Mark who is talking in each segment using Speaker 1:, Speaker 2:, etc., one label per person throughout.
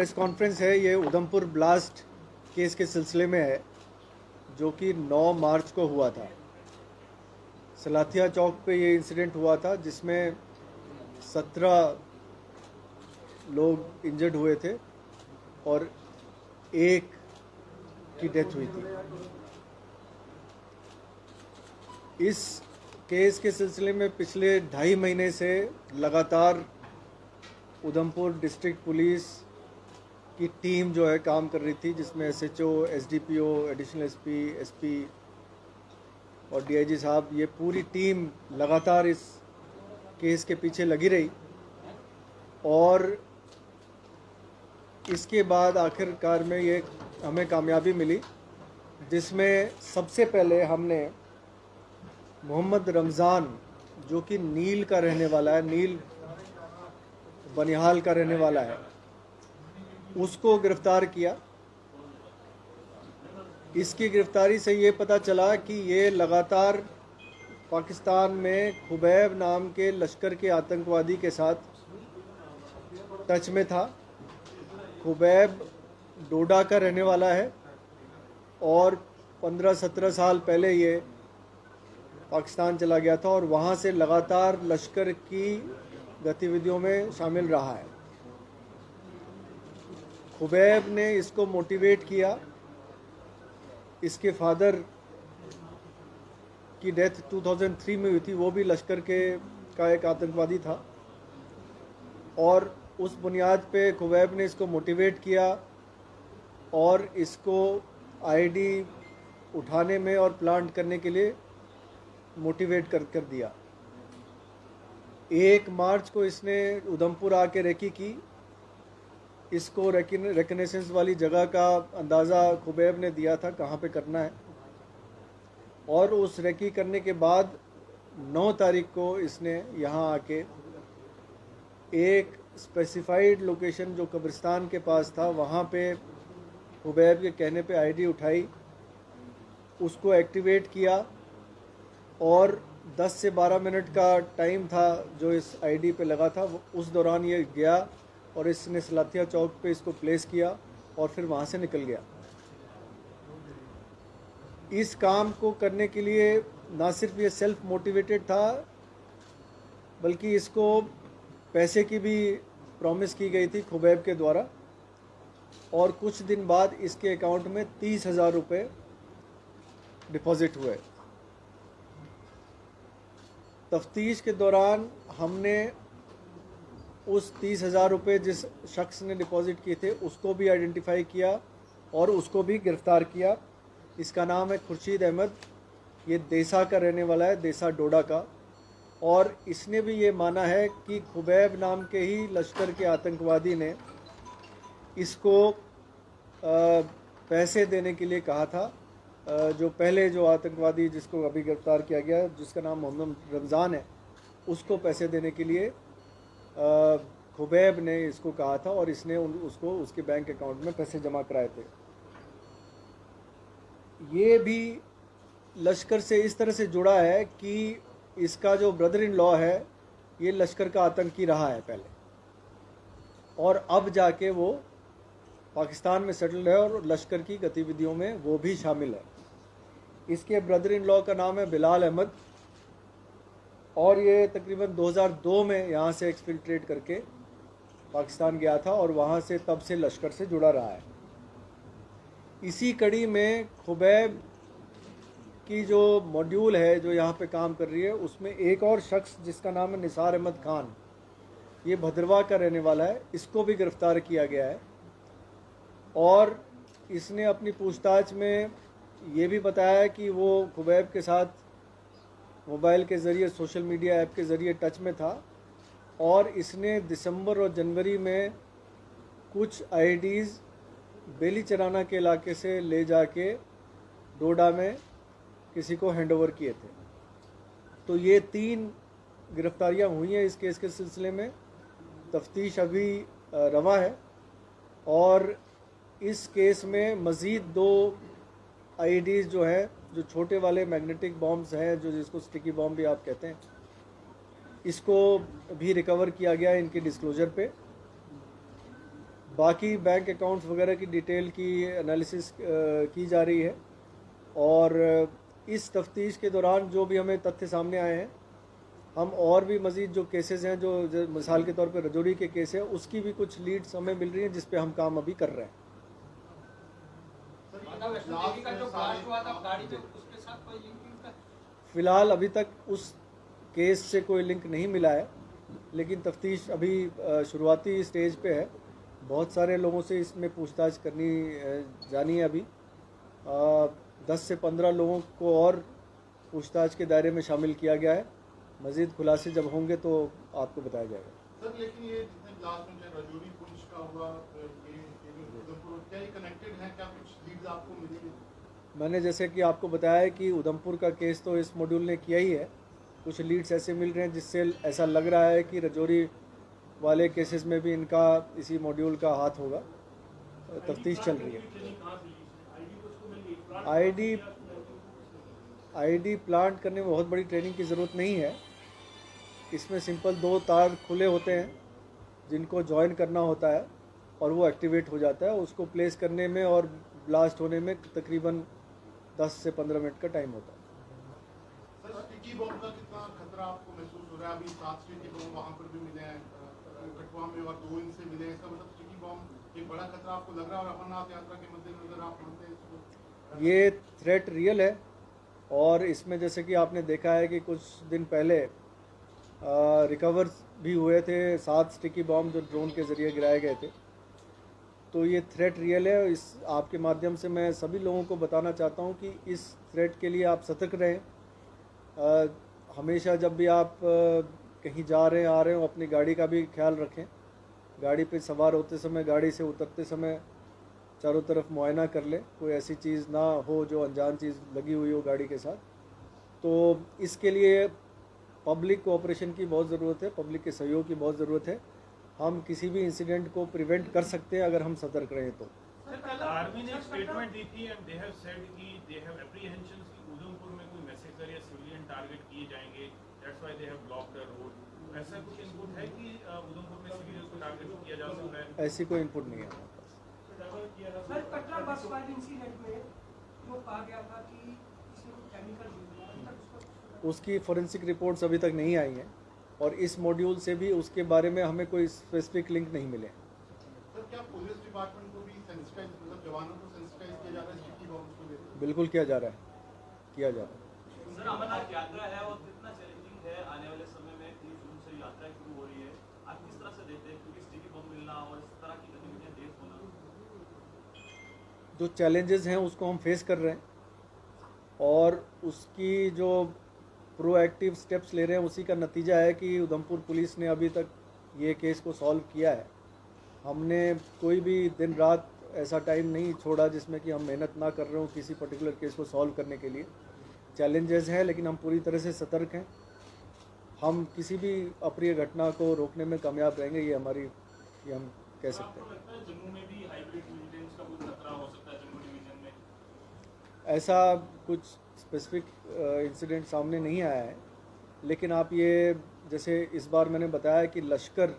Speaker 1: Press conference है ये Udhampur blast case के सिलसिले में है, जो कि 9 मार्च को हुआ था। सलाथिया चौक पे ये इंसिडेंट हुआ था, जिसमें 17 लोग इंजर्ड हुए थे और एक की डेथ हुई थी। इस केस के सिलसिले में पिछले 2.5 महीने से लगातार उधमपुर डिस्ट्रिक्ट पुलिस की टीम जो है काम कर रही थी, जिसमें SHO, SDPO, additional SP, SP और डीआईजी साहब, ये पूरी टीम लगातार इस केस के पीछे लगी रही। और इसके बाद आखिरकार में ये हमें कामयाबी मिली, जिसमें सबसे पहले हमने मोहम्मद रमज़ान, जो कि नील का रहने वाला है, नील बनिहाल का रहने वाला है, उसको गिरफ्तार किया। इसकी गिरफ्तारी से ये पता चला कि ये लगातार पाकिस्तान में खुबैब नाम के लश्कर के आतंकवादी के साथ टच में था। खुबैब डोडा का रहने वाला है और 15-17 साल पहले ये पाकिस्तान चला गया था और वहाँ से लगातार लश्कर की गतिविधियों में शामिल रहा है। खुबैब ने इसको मोटिवेट किया। इसके फादर की डेथ 2003 में हुई थी, वो भी लश्कर का एक आतंकवादी था और उस बुनियाद पे खुबैब ने इसको मोटिवेट किया और इसको आईडी उठाने में और प्लांट करने के लिए मोटिवेट कर दिया। 1 मार्च को इसने उधमपुर आके रेकी की। इसको रिकनेसेंस वाली जगह का अंदाज़ा खुबैब ने दिया था कहाँ पे करना है, और उस रेकी करने के बाद 9 तारीख को इसने यहाँ आके एक स्पेसिफाइड लोकेशन जो कब्रिस्तान के पास था, वहाँ पे खुबैब के कहने पे आईडी उठाई, उसको एक्टिवेट किया और 10 से 12 मिनट का टाइम था जो इस आईडी पे लगा था। उस दौरान ये गया और इसने सलाथिया चौक पे इसको प्लेस किया और फिर वहाँ से निकल गया। इस काम को करने के लिए ना सिर्फ ये सेल्फ मोटिवेटेड था, बल्कि इसको पैसे की भी प्रॉमिस की गई थी खुबैब के द्वारा, और कुछ दिन बाद इसके अकाउंट में 30,000 रुपये डिपॉजिट हुए। तफ्तीश के दौरान हमने उस 30,000 रुपये जिस शख्स ने डिपॉजिट किए थे उसको भी आइडेंटिफाई किया और उसको भी गिरफ़्तार किया। इसका नाम है खुर्शीद अहमद। ये देसा का रहने वाला है, देसा डोडा का, और इसने भी ये माना है कि खुबैब नाम के ही लश्कर के आतंकवादी ने इसको पैसे देने के लिए कहा था। जो पहले जो आतंकवादी जिसको अभी गिरफ़्तार किया गया, जिसका नाम मोहम्मद रमज़ान है, उसको पैसे देने के लिए खुबैब ने इसको कहा था और इसने उसको उसके बैंक अकाउंट में पैसे जमा कराए थे। ये भी लश्कर से इस तरह से जुड़ा है कि इसका जो ब्रदर इन लॉ है ये लश्कर का आतंकी रहा है पहले, और अब जाके वो पाकिस्तान में सेटल्ड है और लश्कर की गतिविधियों में वो भी शामिल है। इसके ब्रदर इन लॉ का नाम है बिलाल अहमद और ये तकरीबन 2002 में यहाँ से एक्सफिल्ट्रेट करके पाकिस्तान गया था और वहाँ से तब से लश्कर से जुड़ा रहा है। इसी कड़ी में खुबैब की जो मॉड्यूल है जो यहाँ पे काम कर रही है, उसमें एक और शख्स जिसका नाम है निसार अहमद खान, ये भद्रवाह का रहने वाला है, इसको भी गिरफ़्तार किया गया है। और इसने अपनी पूछताछ में ये भी बताया कि वो खुबैब के साथ मोबाइल के ज़रिए, सोशल मीडिया ऐप के ज़रिए टच में था और इसने दिसंबर और जनवरी में कुछ आईडीज़ बेली चराना के इलाके से ले जाके डोडा में किसी को हैंडओवर किए थे। तो ये 3 गिरफ्तारियां हुई हैं इस केस के सिलसिले में। तफ्तीश अभी रवा है और इस केस में मज़ीद 2 आईडीज़ जो है, जो छोटे वाले मैग्नेटिक बॉम्ब्स हैं, जो जिसको स्टिकी बॉम्ब भी आप कहते हैं, इसको भी रिकवर किया गया इनके डिस्क्लोजर पे। बाकी बैंक अकाउंट्स वगैरह की डिटेल की एनालिसिस की जा रही है और इस तफ्तीश के दौरान जो भी हमें तथ्य सामने आए हैं हम और भी मज़ीद जो केसेस हैं जो मिसाल के तौर पे रजौरी के केस है उसकी भी कुछ लीड्स हमें मिल रही हैं जिस पे हम काम अभी कर रहे हैं। फ़िलहाल अभी तक उस केस से कोई लिंक नहीं मिला है, लेकिन तफ्तीश अभी शुरुआती स्टेज पे है। बहुत सारे लोगों से इसमें पूछताछ करनी जानी है। अभी 10 से 15 लोगों को और पूछताछ के दायरे में शामिल किया गया है। मज़ीद खुलासे जब होंगे तो आपको बताया जाएगा।
Speaker 2: सर लेकिन ये जितने ब्लास्ट में रजौरी पुंछ का हुआ, ये उधमपुर, क्या ये कनेक्टेड है? क्या कुछ लीड्स आपको मिली है?
Speaker 1: मैंने जैसे कि आपको बताया है कि उधमपुर का केस तो इस मॉड्यूल ने किया ही है। कुछ लीड्स ऐसे मिल रहे हैं जिससे ऐसा लग रहा है कि रजौरी वाले केसेस में भी इनका इसी मॉड्यूल का हाथ होगा। तफ्तीश चल रही है। आईडी प्लांट करने में बहुत बड़ी ट्रेनिंग की ज़रूरत नहीं है। इसमें सिंपल 2 तार खुले होते हैं जिनको ज्वाइन करना होता है और वो एक्टिवेट हो जाता है। उसको प्लेस करने में और ब्लास्ट होने में तकरीबन 10 से 15 मिनट का टाइम होता है।
Speaker 2: सर स्टिकी बॉम्ब का कितना खतरा आपको महसूस हो रहा है? अभी 7 स्टिकी बॉम्ब वहाँ पर भी मिले हैं कठुआ में और 2 इनसे मिले हैं। इसका मतलब स्टिकी बॉम्ब एक बड़ा खतरा आपको लग रहा है और अमरनाथ यात्रा के मद्देनजर आप मानते हैं इसको?
Speaker 1: ये थ्रेट रियल है और इसमें जैसे कि आपने देखा है कि कुछ दिन पहले रिकवर भी हुए थे 7 स्टिकी बॉम्ब जो ड्रोन के ज़रिए गिराए गए थे। तो ये थ्रेट रियल है। इस आपके माध्यम से मैं सभी लोगों को बताना चाहता हूँ कि इस थ्रेट के लिए आप सतर्क रहें। हमेशा जब भी आप कहीं जा रहे हैं आ रहे हो अपनी गाड़ी का भी ख्याल रखें। गाड़ी पे सवार होते समय, गाड़ी से उतरते समय चारों तरफ मुआयना कर लें, कोई ऐसी चीज़ ना हो जो अनजान चीज़ लगी हुई हो गाड़ी के साथ। तो इसके लिए पब्लिक कोऑपरेशन की बहुत ज़रूरत है, पब्लिक के सहयोग की बहुत ज़रूरत है। हम किसी भी इंसिडेंट को प्रिवेंट कर सकते हैं अगर हम सतर्क रहें तो।
Speaker 3: आर्मी ने एक स्टेटमेंट दी थी एंड दे हैव सेड कि दे हैव एप्रीहेंशंस कि उधमपुर में कोई मैसेजर या सिविलियन टारगेट किए जाएंगे, that's why they have blocked the road. ऐसा कुछ इनपुट है कि उधमपुर में सिविलियंस को टारगेट किया जा सकता है?
Speaker 1: ऐसी कोई इनपुट नहीं है।
Speaker 4: सर कटरा बस फायर इंसिडेंट में जो कहा गया था कि इसमें कुछ केमिकल यूज हुआ,
Speaker 1: उसकी फोरेंसिक रिपोर्ट्स अभी तक नहीं आई हैं और इस मॉड्यूल से भी उसके बारे में हमें कोई स्पेसिफिक लिंक नहीं मिले।
Speaker 2: सर क्या पुलिस डिपार्टमेंट को भी सेंसिटाइज, मतलब जवानों को सेंसिटाइज किया जा रहा है स्टिकी बॉम्ब्स को लेकर?
Speaker 1: बिल्कुल किया जा रहा है, किया जा रहा है।
Speaker 5: सर अमरनाथ यात्रा है और कितना चैलेंजिंग है आने वाले समय में? 3 जून से यात्रा शुरू हो रही है, आप किस तरह से देखते हैं? क्योंकि स्टिकी बम मिलना और इस तरह की गतिविधियां तेज होना,
Speaker 1: जो चैलेंजेस हैं उसको हम फेस कर रहे हैं और उसकी जो प्रोएक्टिव स्टेप्स ले रहे हैं उसी का नतीजा है कि उधमपुर पुलिस ने अभी तक ये केस को सॉल्व किया है। हमने कोई भी दिन रात ऐसा टाइम नहीं छोड़ा जिसमें कि हम मेहनत ना कर रहे हो किसी पर्टिकुलर केस को सॉल्व करने के लिए। चैलेंजेस हैं लेकिन हम पूरी तरह से सतर्क हैं। हम किसी भी अप्रिय घटना को रोकने में कामयाब रहेंगे, ये हम कह सकते हैं।
Speaker 3: जम्मू में भी हाइब्रिड विजिलेंस का कोई खतरा हो सकता है जम्मू डिवीजन में?
Speaker 1: ऐसा कुछ स्पेसिफिक इंसिडेंट सामने नहीं आया है, लेकिन आप ये जैसे इस बार मैंने बताया कि लश्कर,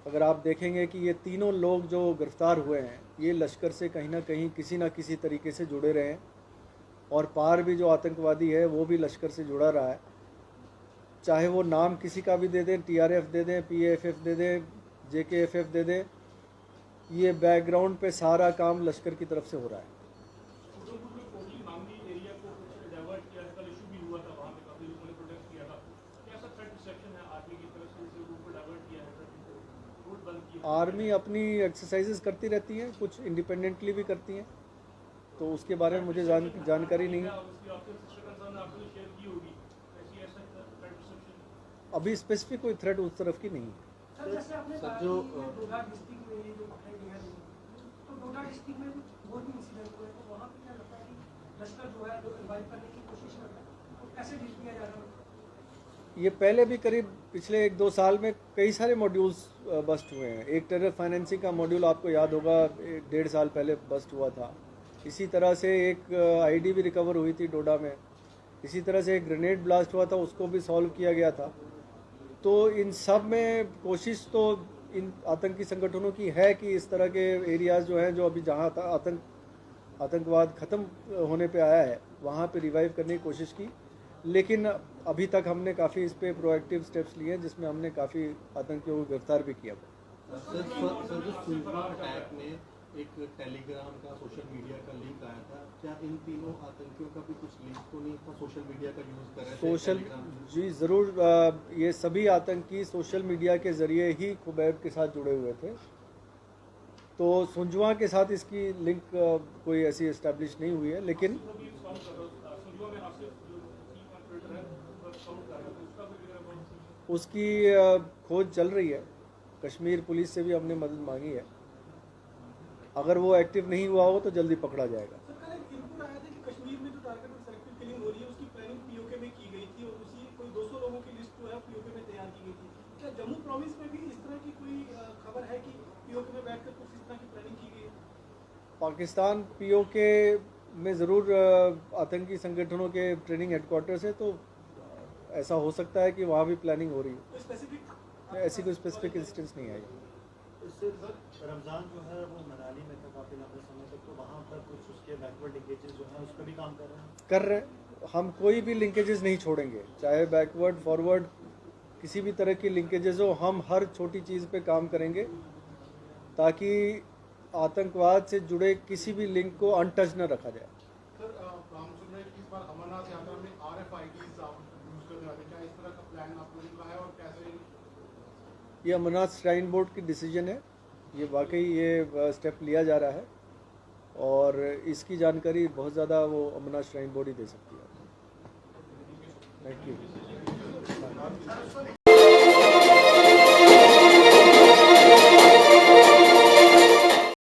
Speaker 1: अगर आप देखेंगे कि ये तीनों लोग जो गिरफ्तार हुए हैं ये लश्कर से कहीं ना कहीं किसी ना किसी तरीके से जुड़े रहे हैं और पार भी जो आतंकवादी है वो भी लश्कर से जुड़ा रहा है। चाहे वो नाम किसी का भी दे दें, TRF दे दें, PAFF दे दें, JKFF दे दें, ये बैकग्राउंड पे सारा काम लश्कर की तरफ से हो रहा है। आर्मी अपनी एक्सरसाइजेस करती रहती हैं, कुछ इंडिपेंडेंटली भी करती हैं, तो उसके बारे में मुझे जानकारी नहीं है। अभी स्पेसिफिक कोई थ्रेट उस तरफ की नहीं है।
Speaker 4: सर जैसे आपने कहा कि डोडा डिस्ट्रिक्ट में ये जो घटनाएं हुई हैं, तो डोडा डिस्ट्रिक्ट में कुछ और भी इंसिडेंट हुए, तो वहाँ पे क्या लगता है कि लश्कर जो है जो रिवाइव करने की कोशिश कर रहा है, तो कैसे डील किया जा रहा है?
Speaker 1: ये पहले भी करीब पिछले 1-2 साल में कई सारे मॉड्यूल्स बस्ट हुए हैं। एक टेरर फाइनेंसिंग का मॉड्यूल आपको याद होगा 1.5 साल पहले बस्ट हुआ था। इसी तरह से एक आईडी भी रिकवर हुई थी डोडा में। इसी तरह से एक ग्रेनेड ब्लास्ट हुआ था, उसको भी सॉल्व किया गया था। तो इन सब में कोशिश तो इन आतंकी संगठनों की है कि इस तरह के एरियाज़ जो हैं, जो अभी जहाँ आतंकवाद ख़त्म होने पे आया है, वहाँ पे रिवाइव करने की कोशिश की। लेकिन अभी तक हमने काफ़ी इस पे प्रोएक्टिव स्टेप्स लिए हैं, जिसमें हमने काफ़ी आतंकियों को गिरफ्तार भी किया।
Speaker 6: सर जो सुलझुआ अटैक में एक टेलीग्राम का सोशल मीडिया का लिंक आया था, क्या इन तीनों आतंकियों का भी कुछ लिंक तो नहीं था? सोशल मीडिया का यूज़ कर रहे थे Telegram?
Speaker 1: जी ज़रूर, ये सभी आतंकी सोशल मीडिया के ज़रिए ही खुबैब के साथ जुड़े हुए थे। तो सुलझुआ के साथ इसकी लिंक कोई ऐसी इस्टेब्लिश नहीं हुई है, लेकिन उसकी खोज चल रही है। कश्मीर पुलिस से भी हमने मदद मांगी है। अगर वो एक्टिव नहीं हुआ हो तो जल्दी पकड़ा जाएगा।
Speaker 4: सरकार एक इनपुट आया था कि कश्मीर में जो टारगेट और सेलेक्टिव किलिंग हो रही है उसकी प्लानिंग पीओके में की गई थी और उसी कोई 200 लोगों की लिस्ट जो है पीओके में तैयार की गई थी। क्या जम्मू प्रोविंस में भी इस तरह की कोई खबर है कि पीओके में बैठकर कुछ इस तरह की प्लानिंग की गई है?
Speaker 1: पाकिस्तान पीओके में ज़रूर आतंकी संगठनों के ट्रेनिंग हेडक्वार्टर्स है, तो ऐसा हो सकता है कि वहाँ भी प्लानिंग हो रही है।
Speaker 4: कोई स्पेसिफिक
Speaker 1: ऐसी कोई स्पेसिफिक इंस्टेंस नहीं आई।
Speaker 7: इससे रमज़ान जो है वो मनाली में था काफ़ी लंबे समय तक, तो वहाँ पर कुछ उसके बैकवर्ड लिंकेजेस जो हैं उस पर भी काम कर रहे हैं। हम कोई भी लिंकेजेस नहीं छोड़ेंगे, चाहे बैकवर्ड फॉरवर्ड किसी भी तरह की लिंकेजेस हो। हम हर छोटी चीज़ पे काम करेंगे ताकि आतंकवाद से जुड़े किसी भी लिंक को अनटच न रखा जाए।
Speaker 2: सर हम सुन रहे हैं कि इस बार अमरनाथ यात्रा में RFIDs आप यूज करने वाले, क्या इस तरह का प्लान आपने निकाला है और कैसे?
Speaker 1: ये अमरनाथ श्राइन बोर्ड की डिसीजन है, ये वाकई ये स्टेप लिया जा रहा है और इसकी जानकारी बहुत ज़्यादा वो अमरनाथ श्राइन बोर्ड ही दे सकती है। Thank you.